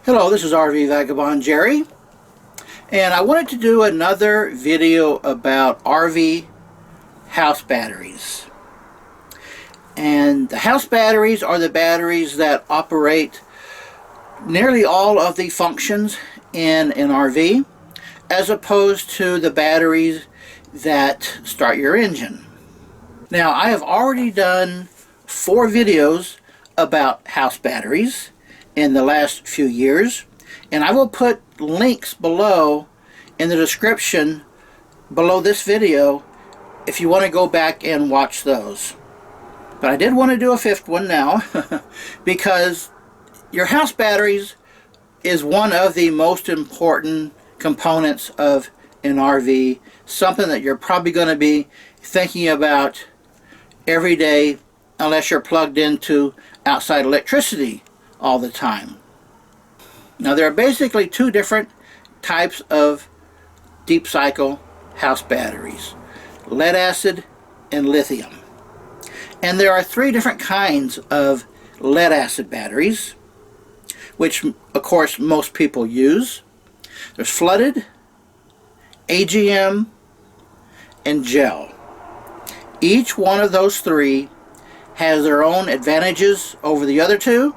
Hello, this is RV Vagabond Jerry, and I wanted to do another video about RV house batteries. And the house batteries are the batteries that operate nearly all of the functions in an RV, as opposed to the batteries that start your engine. Now, I have already done 4 videos about house batteries in the last few years, and I will put links below in the description below this video if you want to go back and watch those. But I did want to do a 5th one now because your house batteries is one of the most important components of an RV, something that you're probably going to be thinking about every day unless you're plugged into outside electricity all the time. Now, there are basically 2 different types of deep cycle house batteries: lead acid and lithium. And there are 3 different kinds of lead acid batteries, which of course most people use. There's flooded, AGM, and gel. Each one of those 3 has their own advantages over the other 2,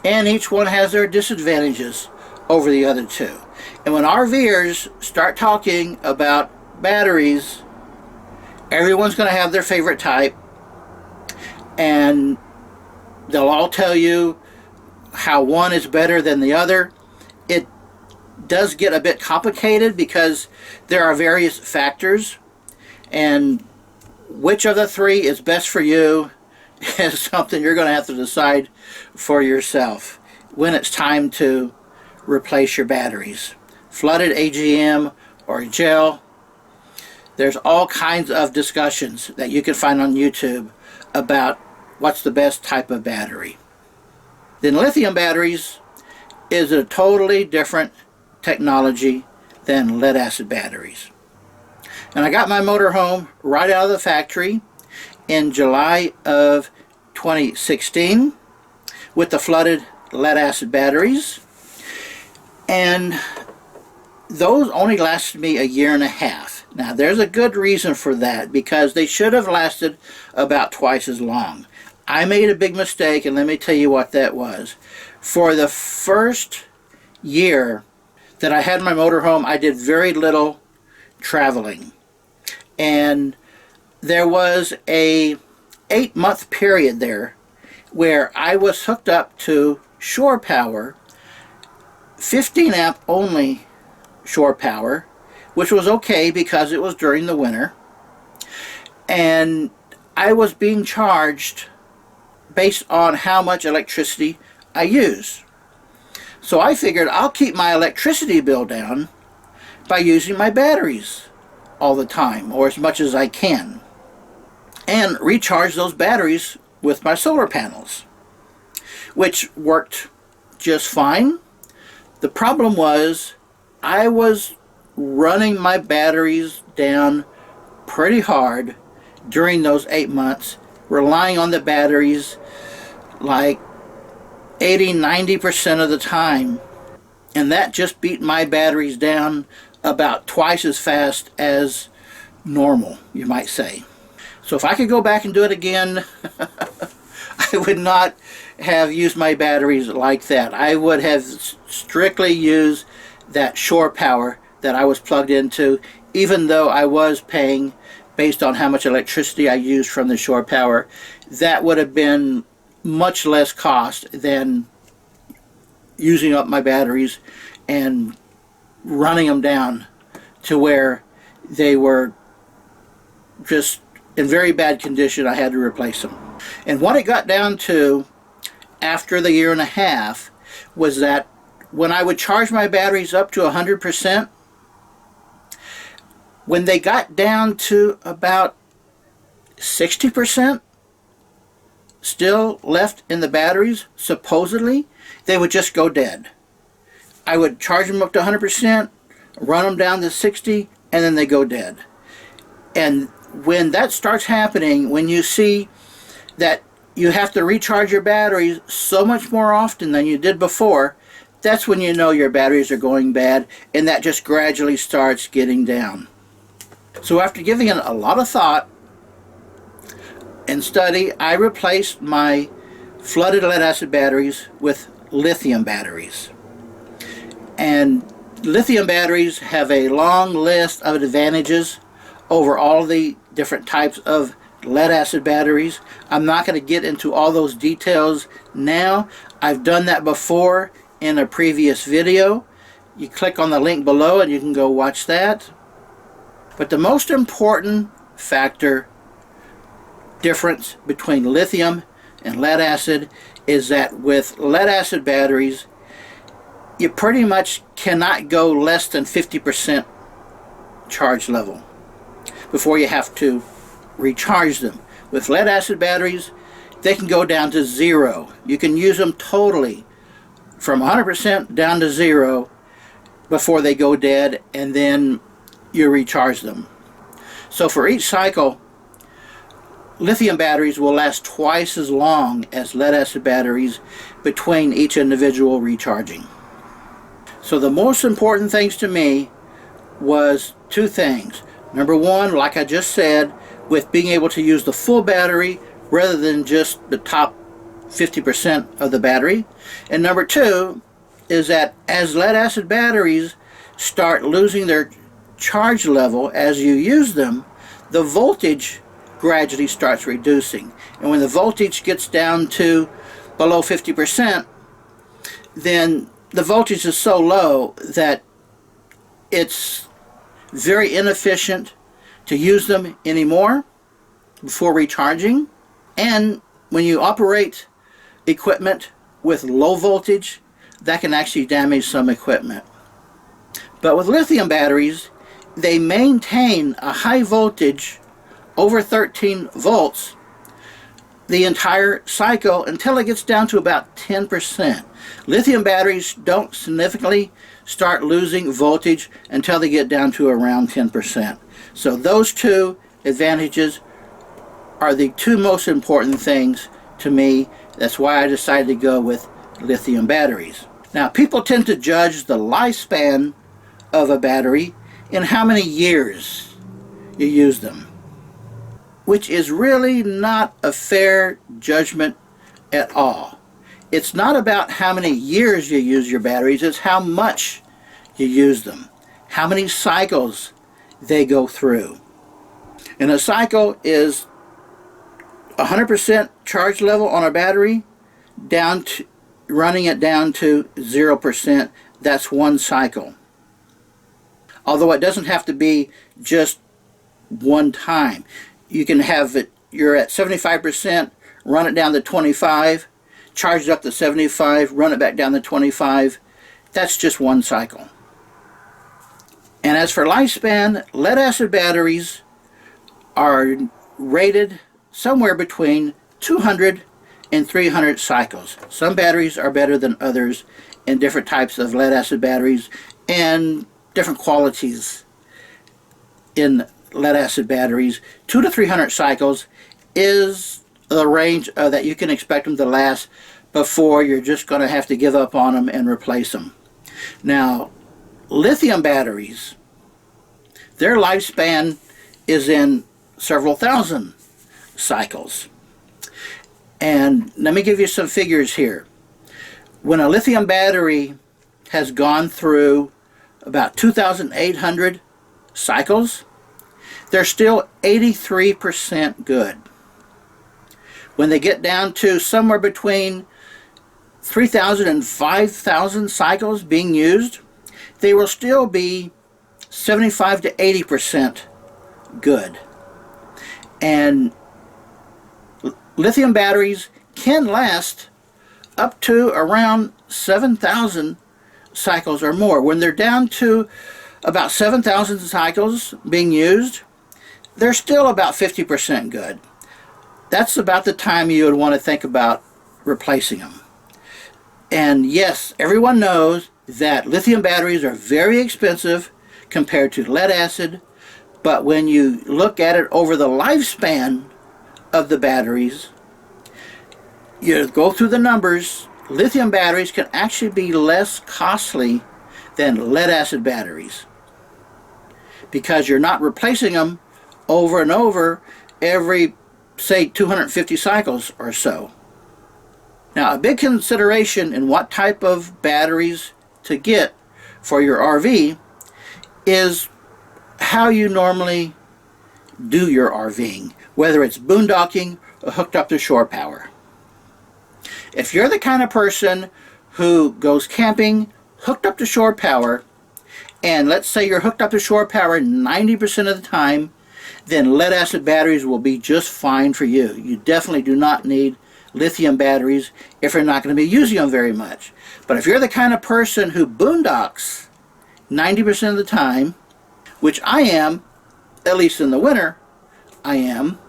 and each one has their disadvantages over the other 2. And when RVers start talking about batteries, everyone's going to have their favorite type, and they'll all tell you how one is better than the other. It does get a bit complicated because there are various factors, and which of the 3 is best for you is something you're going to have to decide for yourself when it's time to replace your batteries. Flooded, AGM, or gel. There's all kinds of discussions that you can find on YouTube about what's the best type of battery. Then lithium batteries is a totally different technology than lead acid batteries. And I got my motorhome right out of the factory in July of 2016 with the flooded lead acid batteries, and those only lasted me a year and a half. Now, there's a good reason for that, because they should have lasted about twice as long. I made a big mistake, and let me tell you what that was. For the first year that I had my motorhome, I did very little traveling, and there was a 8-month period there where I was hooked up to shore power, 15 amp only shore power, which was okay because it was during the winter, and I was being charged based on how much electricity I use. So I figured I'll keep my electricity bill down by using my batteries all the time, or as much as I can, and recharge those batteries with my solar panels, which worked just fine. The problem was I was running my batteries down pretty hard during those 8 months, relying on the batteries like 80–90% of the time, and that just beat my batteries down about twice as fast as normal, you might say. So if I could go back and do it again, I would not have used my batteries like that. I would have strictly used that shore power that I was plugged into, even though I was paying based on how much electricity I used from the shore power. That would have been much less cost than using up my batteries and running them down to where they were just in very bad condition. I had to replace them. And what it got down to after the year and a half was that when I would charge my batteries up to 100%, when they got down to about 60% still left in the batteries, supposedly, they would just go dead. I would charge them up to 100%, run them down to 60, and then they go dead. And when that starts happening, when you see that you have to recharge your batteries so much more often than you did before, that's when you know your batteries are going bad, and that just gradually starts getting down. So after giving it a lot of thought and study, I replaced my flooded lead acid batteries with lithium batteries. And lithium batteries have a long list of advantages over all the different types of lead acid batteries. I'm not going to get into all those details now. I've done that before in a previous video. You click on the link below and you can go watch that. But the most important difference between lithium and lead acid is that with lead acid batteries, you pretty much cannot go less than 50% charge level before you have to recharge them. With lead acid batteries, they can go down to 0. You can use them totally from 100% down to 0 before they go dead, and then you recharge them. So for each cycle, lithium batteries will last twice as long as lead acid batteries between each individual recharging. So the most important things to me was two things. Number one, like I just said, with being able to use the full battery rather than just the top 50% of the battery. And number two is that as lead acid batteries start losing their charge level as you use them, the voltage gradually starts reducing. And when the voltage gets down to below 50%, then the voltage is so low that it's very inefficient to use them anymore before recharging. And when you operate equipment with low voltage, that can actually damage some equipment. But with lithium batteries, they maintain a high voltage over 13 volts the entire cycle until it gets down to about 10%. Lithium batteries don't significantly start losing voltage until they get down to around 10%. So those two advantages are the two most important things to me. That's why I decided to go with lithium batteries. Now, people tend to judge the lifespan of a battery in how many years you use them, which is really not a fair judgment at all. It's not about how many years you use your batteries, it's how much you use them, how many cycles they go through. And a cycle is 100% charge level on a battery down to running it down to 0%. That's one cycle. Although it doesn't have to be just one time. You can have it, you're at 75%, run it down to 25, charge it up to 75, run it back down to 25. That's just one cycle. And as for lifespan, lead acid batteries are rated somewhere between 200 and 300 cycles. Some batteries are better than others in different types of lead acid batteries and different qualities in lead acid batteries. 200 to 300 cycles is the range that you can expect them to last before you're just going to have to give up on them and replace them. Now, lithium batteries, their lifespan is in several thousand cycles. And let me give you some figures here. When a lithium battery has gone through about 2,800 cycles, they're still 83% good. When they get down to somewhere between 3,000 and 5,000 cycles being used, they will still be 75 to 80% good. And lithium batteries can last up to around 7,000 cycles or more. When they're down to about 7,000 cycles being used, they're still about 50% good. That's about the time you would want to think about replacing them. And yes, everyone knows that lithium batteries are very expensive compared to lead acid, but when you look at it over the lifespan of the batteries, you go through the numbers, lithium batteries can actually be less costly than lead acid batteries, because you're not replacing them over and over every, say, 250 cycles or so. Now, a big consideration in what type of batteries to get for your RV is how you normally do your RVing, whether it's boondocking or hooked up to shore power. If you're the kind of person who goes camping hooked up to shore power, and let's say you're hooked up to shore power 90% of the time, then lead acid batteries will be just fine for you. You definitely do not need lithium batteries if you're not going to be using them very much. But if you're the kind of person who boondocks 90% of the time, which I am, at least in the winter, I am,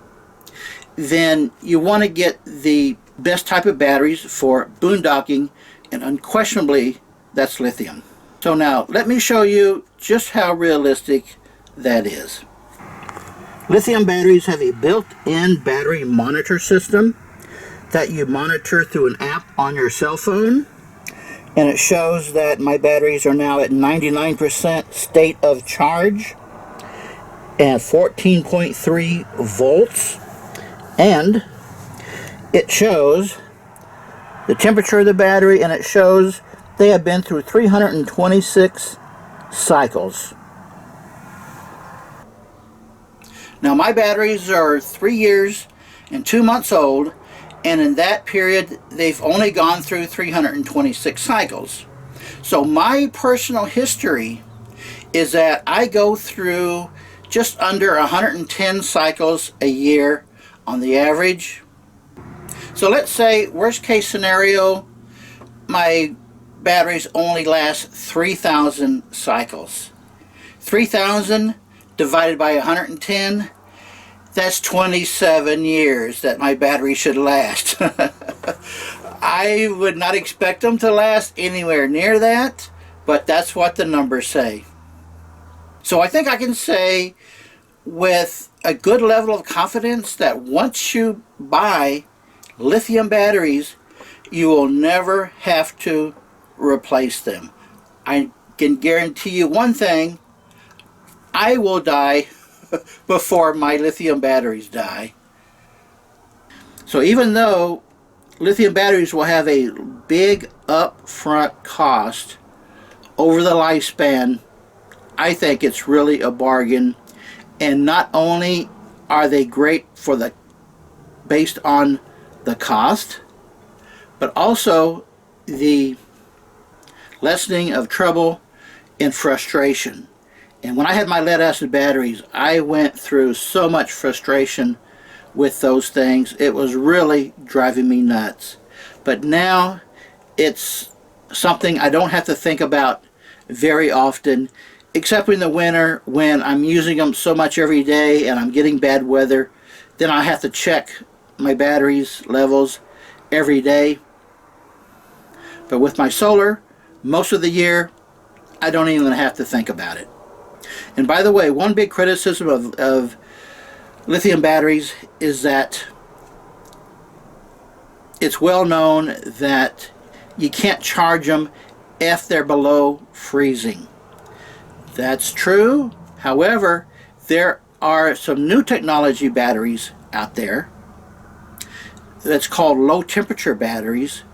then you want to get the best type of batteries for boondocking, and unquestionably, that's lithium. So now, let me show you just how realistic that is. Lithium batteries have a built-in battery monitor system that you monitor through an app on your cell phone, and it shows that my batteries are now at 99% state of charge and 14.3 volts, and it shows the temperature of the battery, and it shows they have been through 326 cycles. Now, my batteries are 3 years and 2 months old, and in that period they've only gone through 326 cycles. So my personal history is that I go through just under 110 cycles a year on the average. So let's say, worst case scenario, my batteries only last 3,000 cycles. 3,000 divided by 110, that's 27 years that my battery should last. I would not expect them to last anywhere near that, but that's what the numbers say. So I think I can say with a good level of confidence that once you buy lithium batteries, you will never have to replace them. I can guarantee you one thing: I will die before my lithium batteries die. So even though lithium batteries will have a big upfront cost over the lifespan, I think it's really a bargain. And not only are they great for the based on the cost, but also the lessening of trouble and frustration. And when I had my lead acid batteries, I went through so much frustration with those things. It was really driving me nuts. But now it's something I don't have to think about very often, except in the winter when I'm using them so much every day and I'm getting bad weather. Then I have to check my batteries levels every day. But with my solar, most of the year, I don't even have to think about it. And by the way, one big criticism of lithium batteries is that it's well known that you can't charge them if they're below freezing. That's true. However, there are some new technology batteries out there that's called low temperature batteries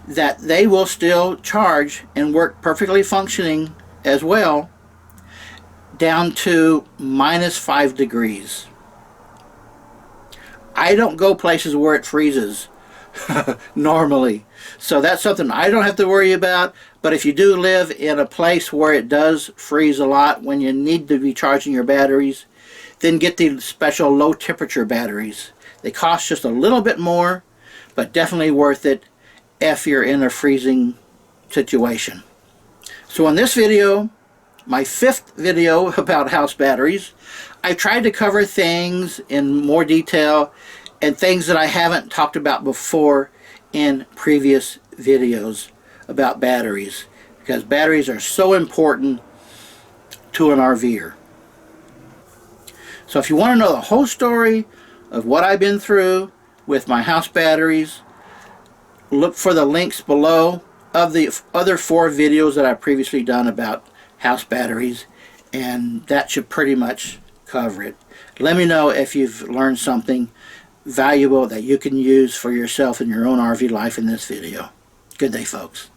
that they will still charge and work perfectly functioning as well down to -5 degrees. I don't go places where it freezes normally, so that's something I don't have to worry about. But if you do live in a place where it does freeze a lot when you need to be charging your batteries, then get the special low temperature batteries. They cost just a little bit more, but definitely worth it if you're in a freezing situation. So in this video, my 5th video about house batteries, I tried to cover things in more detail and things that I haven't talked about before in previous videos about batteries, because batteries are so important to an RVer. So if you want to know the whole story of what I've been through with my house batteries, look for the links below of the other 4 videos that I've previously done about house batteries, and that should pretty much cover it. Let me know if you've learned something valuable that you can use for yourself in your own RV life in this video. Good day, folks.